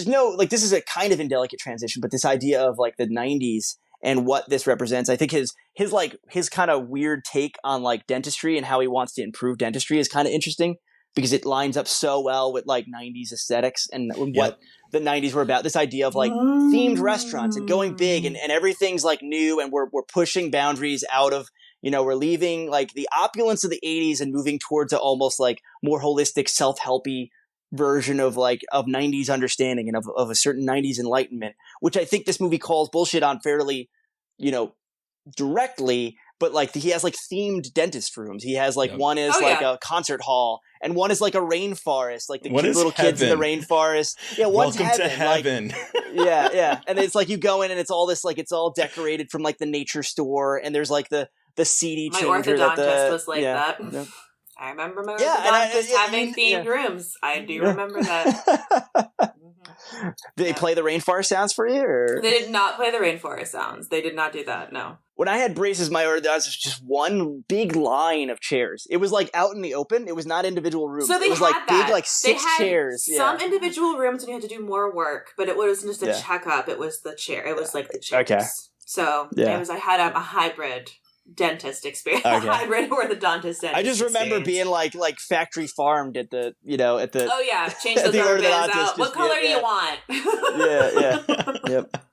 no, like, this is a kind of indelicate transition, but this idea of like the 90s and what this represents, I think his kind of weird take on like dentistry and how he wants to improve dentistry is kind of interesting because it lines up so well with like 90s aesthetics and what the 90s were about. This idea of like themed restaurants and going big and everything's like new and we're pushing boundaries out of, we're leaving like the opulence of the 80s and moving towards a almost like more holistic, self-helpy version of 90s understanding and of a certain 90s enlightenment, which I think this movie calls bullshit on fairly, directly, but like he has like themed dentist rooms. He has like one is a concert hall and one is like a rainforest, like the cute little kids in the rainforest. Yeah, one's Welcome to heaven. Yeah. And it's like you go in and it's all this like it's all decorated from like the nature store and there's like the CD changer. My orthodontist was like that. Yeah. I remember my orthodontist having themed rooms. I do remember that. Did they play the rainforest sounds for you? Or? They did not play the rainforest sounds. They did not do that, no. When I had braces, my orthodontist was just one big line of chairs. It was like out in the open. It was not individual rooms. So they it was had like that. Big, like six chairs. Some individual rooms when you had to do more work, but it wasn't just a checkup. It was the chair. It was like the chairs. Okay. So I had a hybrid dentist experience, hybrid orthodontist dentist. I just remember being like factory farmed at the oh yeah, change the rubber bands out. What color do you want? Yep.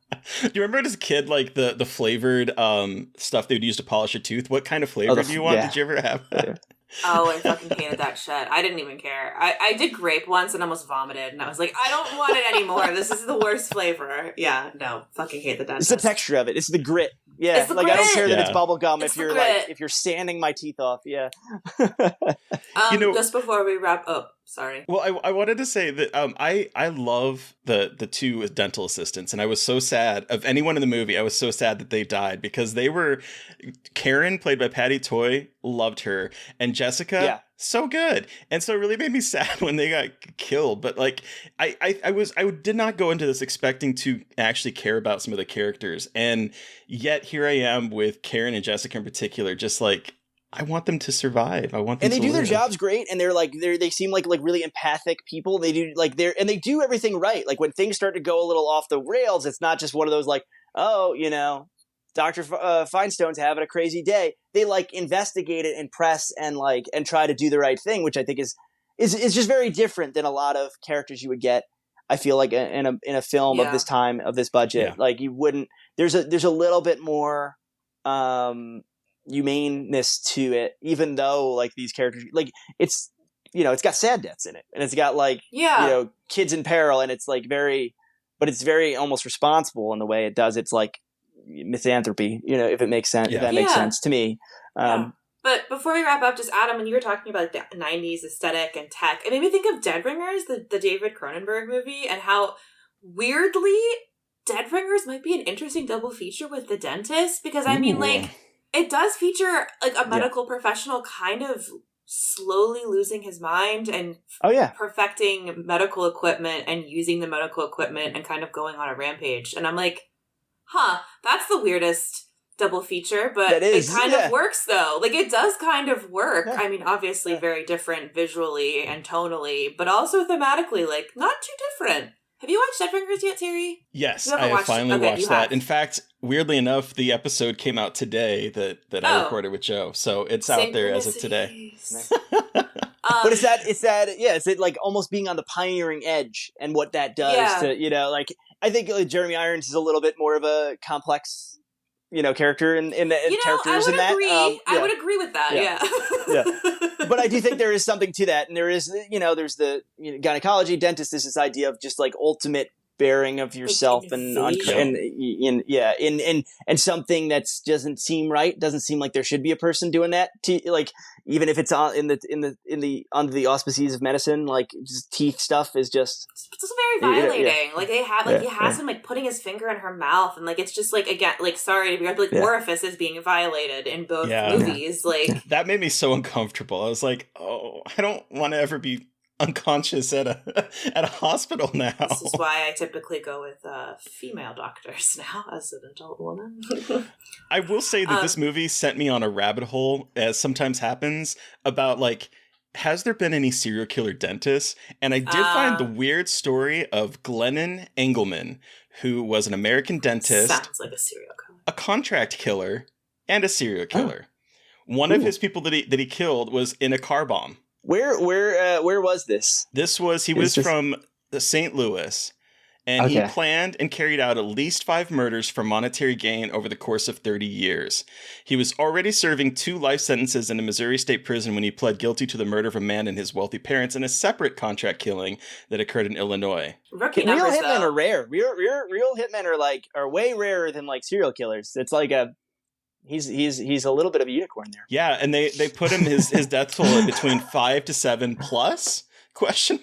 Do you remember as a kid like the flavored stuff they would use to polish your tooth? What kind of flavor do you want? Did you ever have that? Oh, I fucking hated that shit. I didn't even care. I did grape once and almost vomited, and I was like, I don't want it anymore. This is the worst flavor. Yeah, no, fucking hate the dentist. It's the texture of it. It's the grit. Yeah, it's the like grit. I don't care that it's bubble gum it's if you're sanding my teeth off. Yeah. Just before we wrap up. Sorry. Well, I wanted to say that I love the two dental assistants, and I was so sad of anyone in the movie. I was so sad that they died because they were Karen, played by Patty Toy, loved her, and Jessica, so good, and so it really made me sad when they got killed. But like I did not go into this expecting to actually care about some of the characters, and yet here I am with Karen and Jessica in particular, just like. I want them to survive. I want them to And they do live. their jobs great, and they seem like really empathic people. They do they do everything right. Like when things start to go a little off the rails, it's not just one of those like, Dr. Feinstein's having a crazy day. They like investigate it and press and try to do the right thing, which I think is just very different than a lot of characters you would get. I feel like in a film of this time, of this budget, like you wouldn't. There's a little bit more. Humaneness to it, even though like these characters, like it's it's got sad deaths in it, and it's got kids in peril, and it's like but it's very almost responsible in the way it does. It's like misanthropy, if it makes sense. If that makes sense to me. But before we wrap up, just Adam, when you were talking about the 90s aesthetic and tech, it made me think of Dead Ringers, the David Cronenberg movie, and how weirdly Dead Ringers might be an interesting double feature with The Dentist, because I mean it does feature like a medical professional kind of slowly losing his mind and perfecting medical equipment and using the medical equipment and kind of going on a rampage. And I'm like, that's the weirdest double feature, but it kind of works though. Like it does kind of work. I mean, obviously very different visually and tonally, but also thematically, like not too different. Have you watched Dead Ringers yet, Terry? Yes, I have finally watched that. In fact, weirdly enough, the episode came out today that I recorded with Joe, so it's out there as of today. But it's it like almost being on the pioneering edge and what that does to I think Jeremy Irons is a little bit more of a complex character and characters in that. I would agree with that. Yeah. But I do think there is something to that, and there is, there's the gynecology dentist is this idea of just like ultimate bearing of yourself and something that doesn't seem right. Doesn't seem like there should be a person doing that. Even if it's under the auspices of medicine, like just teeth stuff is just. It's very violating. Like he has him like putting his finger in her mouth, and like it's just like again, like sorry to be like orifice is being violated in both movies. Like that made me so uncomfortable. I was like, oh, I don't want to ever be unconscious at a hospital now. This is why I typically go with female doctors now as an adult woman. I will say that this movie sent me on a rabbit hole, as sometimes happens, about like, has there been any serial killer dentists? And I did find the weird story of Glennon Engelman, who was an American dentist. Sounds like a serial killer. A contract killer and a serial killer. One of his people that he killed was in a car bomb. Where was this? He was from St. Louis, and he planned and carried out at least 5 murders for monetary gain over the course of 30 years. He was already serving 2 life sentences in a Missouri state prison when he pled guilty to the murder of a man and his wealthy parents in a separate contract killing that occurred in Illinois. Real hitmen are rare. Real hitmen are way rarer than like serial killers. It's like he's a little bit of a unicorn there. Yeah, and they put him his death toll at between 5 to 7 plus ?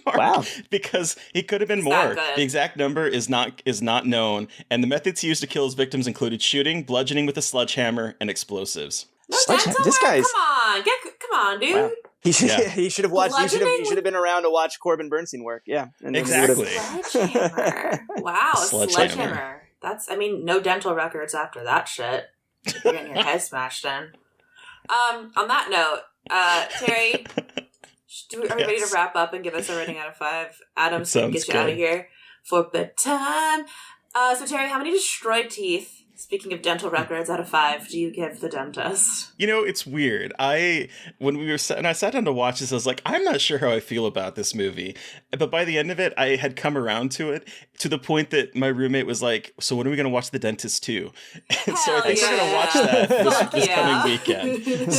Wow. Because he could have been more. The exact number is not known, and the methods he used to kill his victims included shooting, bludgeoning with a sledgehammer, and explosives. This guy's come on, dude. Wow. He should have watched. He should have been around to watch Corbin Bernstein work. Yeah, exactly. Sledgehammer. Wow, sledgehammer. That's. I mean, no dental records after that shit. You're getting your head smashed in. On that note, Terry, are we ready to wrap up and give us a rating out of 5? Adam, so get you out of here for bedtime. So Terry, how many destroyed teeth, speaking of dental records, out of 5 do you give the dentist? It's weird. When I sat down to watch this, I was like, I'm not sure how I feel about this movie. But by the end of it, I had come around to it, to the point that my roommate was like, so when are we going to watch The Dentist 2? And so I think we're going to watch that this coming weekend.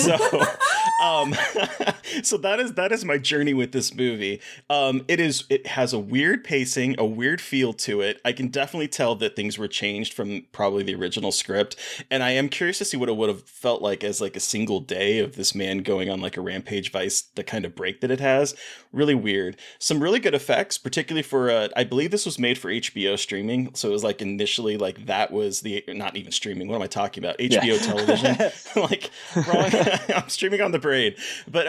So that is my journey with this movie. It has a weird pacing, a weird feel to it. I can definitely tell that things were changed from probably the original script, and I am curious to see what it would have felt like as like a single day of this man going on like a rampage vice, the kind of break that it has. Really weird. Some really good effects, particularly for I believe this was made for HBO streaming, so it was like initially like that was the not even streaming. What am I talking about? HBO television. Like I'm streaming on the brain. But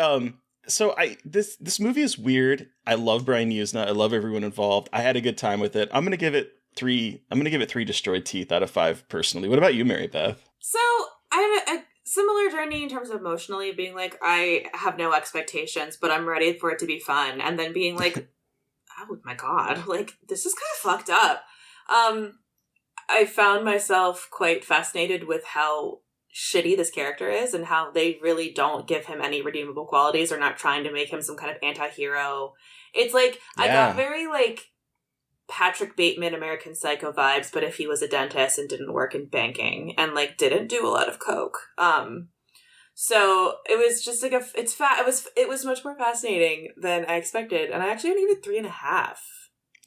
so this movie is weird. I love Brian Usna. I love everyone involved. I had a good time with it. I'm gonna give it 3 destroyed teeth out of 5 personally. What about you, Mary Beth? So I had a similar journey in terms of emotionally being like, I have no expectations, but I'm ready for it to be fun. And then being like, oh my God, like this is kind of fucked up. I found myself quite fascinated with how shitty this character is and how they really don't give him any redeemable qualities or not trying to make him some kind of anti-hero. It's like, I got very like Patrick Bateman American Psycho vibes, but if he was a dentist and didn't work in banking and like didn't do a lot of coke. So it was just like it was much more fascinating than I expected, and I actually only gave it 3.5.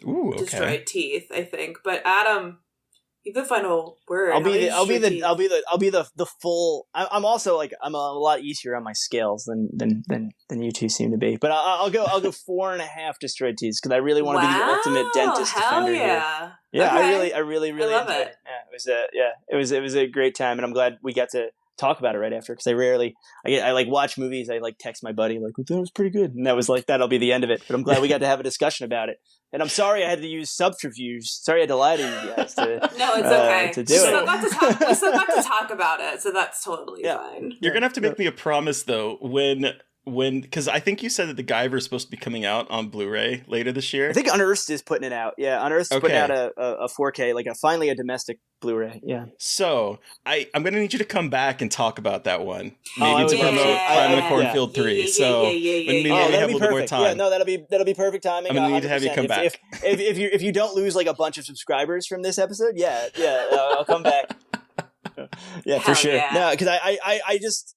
Ooh, okay. Destroyed teeth, I think. But Adam, you the final word. I'll be the full. I'm also like I'm a lot easier on my scales than you two seem to be. But I'll go 4.5 destroyed teeth because I really want to be the ultimate dentist defender here. Yeah, okay. I really love enjoyed it. Yeah, it was a great time, and I'm glad we got to talk about it right after because I like watch movies. I like text my buddy like, that was pretty good, and that was like that'll be the end of it. But I'm glad we got to have a discussion about it. And I'm sorry I had to use subterfuge. Sorry I had to lie to you guys. No, it's okay. To do it. We still got to talk about it, so that's totally fine. You're going to have to make me a promise, though, because I think you said that the Guyver is supposed to be coming out on Blu-ray later this year. I think Unearthed is putting it out. Yeah, Unearthed is putting out a 4K, like finally a domestic Blu-ray. Yeah. So I'm going to need you to come back and talk about that one. Maybe to promote Climbing the Cornfield 3. So maybe have a little bit more time. Yeah, no, that'll be perfect timing. I'm going to need to have you come back. If you don't lose like a bunch of subscribers from this episode, I'll come back. Yeah, for Hell sure. yeah. No, because I just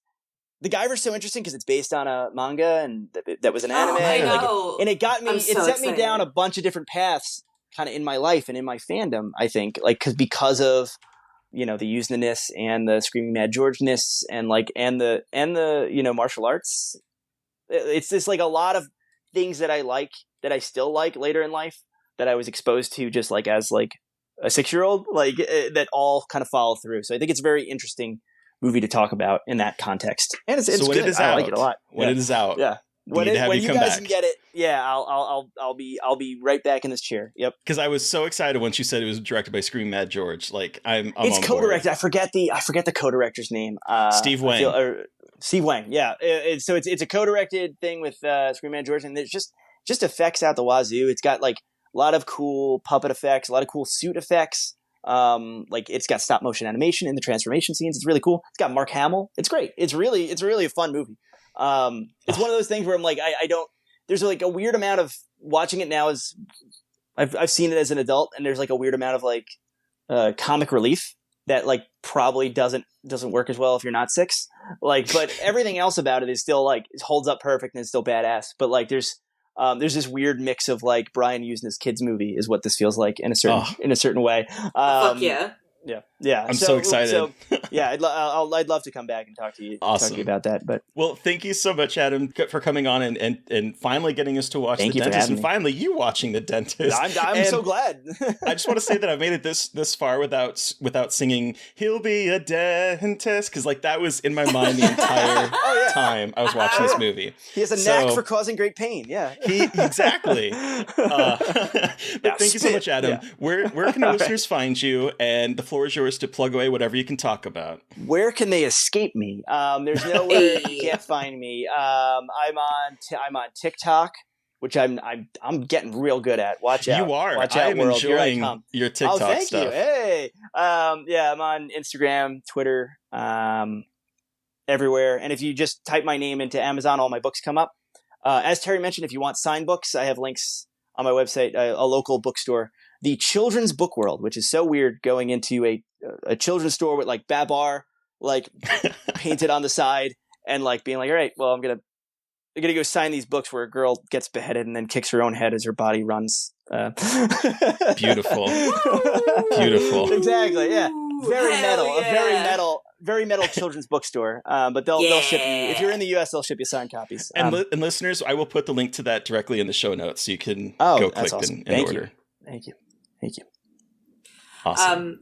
the Guyver's so interesting because it's based on a manga and that was an anime. I and, like, know. and it got me. I'm It so set me excited. down a bunch of different paths, kind of in my life and in my fandom. I think, like, because of the Useness and the Screaming Mad George-ness and the martial arts. It's just like a lot of things that I like that I still like later in life that I was exposed to just like as like a 6-year-old, like that all kind of follow through. So I think it's a very interesting movie to talk about in that context. And it's when good. it is I out, like it a lot. When it is out, yeah. we need to have when you you come guys back. can get it, yeah, I'll be right back in this chair. Yep. Because I was so excited once you said it was directed by Screaming Mad George. Like I'm It's on co-directed. board. I forget the co-director's name. Steve Wang. Steve Wang. Yeah. So it's a co-directed thing with Screaming Mad George, and there's just effects out the wazoo. It's got like a lot of cool puppet effects, a lot of cool suit effects. Like it's got stop motion animation in the transformation scenes. It's really cool. It's got Mark Hamill. It's great. It's really a fun movie. It's one of those things where I'm like, I don't. There's like a weird amount of watching it now as I've seen it as an adult, and there's like a weird amount of like comic relief that like probably doesn't work as well if you're not 6. Like, but everything else about it is still like it holds up perfect and it's still badass. But like there's this weird mix of like Brian using his kids movie is what this feels like in a certain way. Fuck yeah. Yeah. I'm so excited. So yeah, I'd love to come back and talk to you about that. But well, thank you so much, Adam, for coming on and finally getting us to watch The Dentist, and finally you watching The Dentist. I'm so glad. I just want to say that I've made it this far without singing "He'll be a dentist" because like that was in my mind the entire time I was watching this movie. He has a knack for causing great pain. Yeah, exactly. But thank you so much, Adam. Yeah. Where can our listeners find you? And the floor is yours to plug away whatever you can talk about. Where can they escape me? There's nowhere you can't find me. I'm on TikTok, which I'm getting real good at. Watch out. You are. Watch out, I'm world. enjoying your TikTok thank stuff. You. Hey. I'm on Instagram, Twitter, everywhere. And if you just type my name into Amazon, all my books come up. As Terry mentioned, if you want signed books, I have links on my website, a local bookstore, the Children's Book World, which is so weird going into a children's store with like Babar like painted on the side and like being like, all right, well, I'm gonna go sign these books where a girl gets beheaded and then kicks her own head as her body runs. Beautiful. Exactly. Yeah. Very metal. Yeah. A very metal children's bookstore. But they'll ship you, if you're in the US, they'll ship you signed copies. And listeners, I will put the link to that directly in the show notes so you can go click awesome. in order. Thank you. Awesome.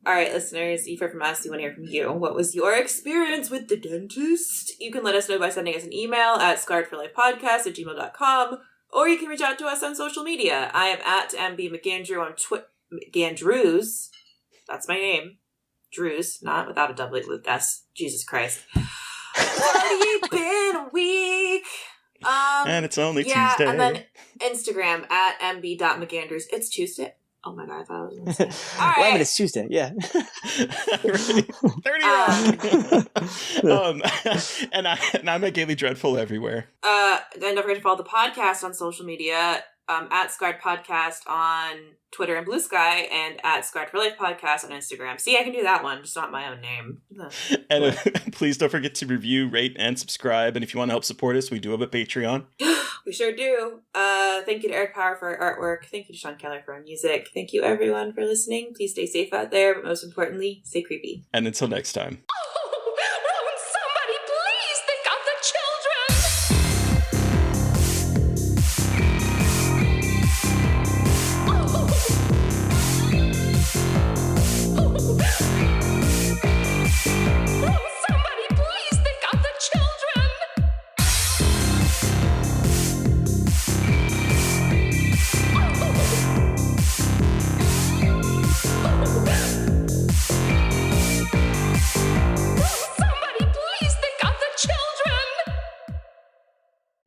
All right, listeners, you've heard from us. We want to hear from you. What was your experience with The Dentist? You can let us know by sending us an email at scarredforlifepodcast@gmail.com, or you can reach out to us on social media. I am at MB McAndrew on McAndrews. That's my name. Drews, not without a W with S. Jesus Christ. It's already been a week. And it's only Tuesday. And then Instagram at mb.mcandrews. It's Tuesday. Oh my god, I thought it was Wednesday. All right. Well, it's Tuesday, yeah. 30 wrong. And I'm at Gaily Dreadful everywhere. And don't forget to follow the podcast on social media, at Scarred Podcast on Twitter and Blue Sky, and at Scarred for Life Podcast on Instagram. See, I can do that one, just not my own name. And please don't forget to review, rate, and subscribe. And if you want to help support us, we do have a Patreon. We sure do. Thank you to Eric Power for our artwork. Thank you to Sean Keller for our music. Thank you, everyone, for listening. Please stay safe out there, but most importantly, stay creepy. And until next time.